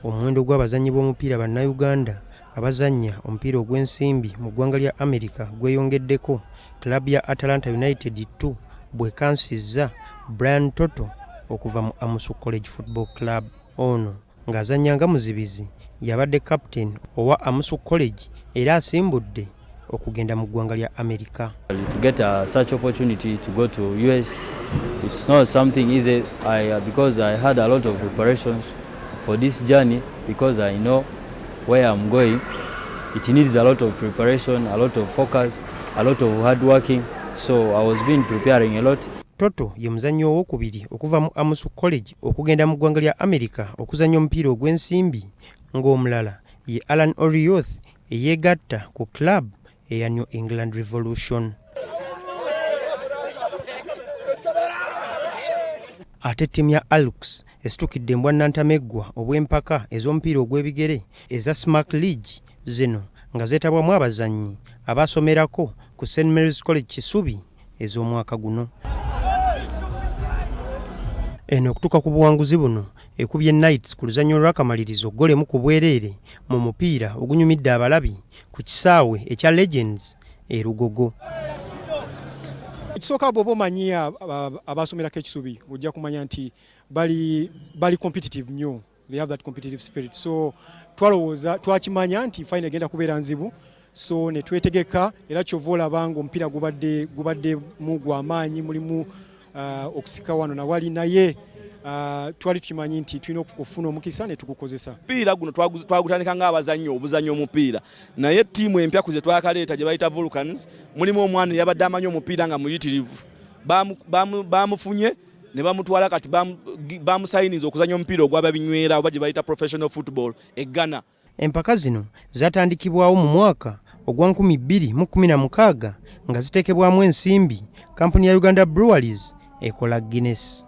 omuwendo gw'abazannyi b'omupiira bannayuganda abazannya omupiira ogw'ensimbi mu ggwanga lya America gweyongeddeko. Club ya Atlanta United 2 bwekansizza Brian Toto okuva mu Amusu College Football Club. Ono ng'azannya nga muzibizi yabadde captain owa Amusu College era asimbudde okugenda mu ggwanga lya America. To get such opportunity to go to US, it's not something easy. Because I had a lot of preparations for this journey, because I know where I'm going. It needs a lot of preparation, a lot of focus, a lot of hard working. So I was been preparing a lot. Toto ye muzannyi owokubiri okuva mu Amusu College okugenda mu ggwanga lya America okuzannya omupiira ogw'ensimbi, ng'omulala ye Alan Orioth eyeegatta ku club eya New England Revolution. Ate ttiimu ya Alux esitukidde embwannantameggwa obw'empaka ez'omupiira ogw'ebigere eza Smack League, zino nga zeetabwamu abazannyi abaasomerako ku St. Mary's College Kisubi ez'omwaka guno. Eno okutuuka ku buwanguzi buno ekubye Knights ku luzannyiro lw'akamalirizo golemu ku bwereere mu mupiira ogunyumidde abalabi ku kisaawe ekya Legends e Lugogo. Ekisooka bw'oba omanyi abaasomerako ekisubi ojja kumanya nti bali competitive nnyo. They have that competitive spirit. So twakimanya nti fine egenda kubeera nzibu, so ne twetegeka era kyova olaba ng'omupiira gubadde mu gw'amaanyi, mulimu okusika wano na wali, naye twali tukimanyi nti tulina okufuna omukisa ne tugukozesa. Omupiira guno twagutandika ng'abazannyi obuzannyi omupiira, naye ttiimu empya ku ze twakaleeta gye bayita Vulcans, mulimu omwana yabadde amanyi omupiira nga muyitirivu, bamufunye ne bamutwala kati bamusayiniza okuzannya omupiira ogw'ababinywera oba gye bayita professional football e Ghana. Empaka zino zatandikibwawo mu mwaka ogwa 2016 nga ziteekebwamu ensimbi kampuni ya Uganda Breweries ekola Guinness.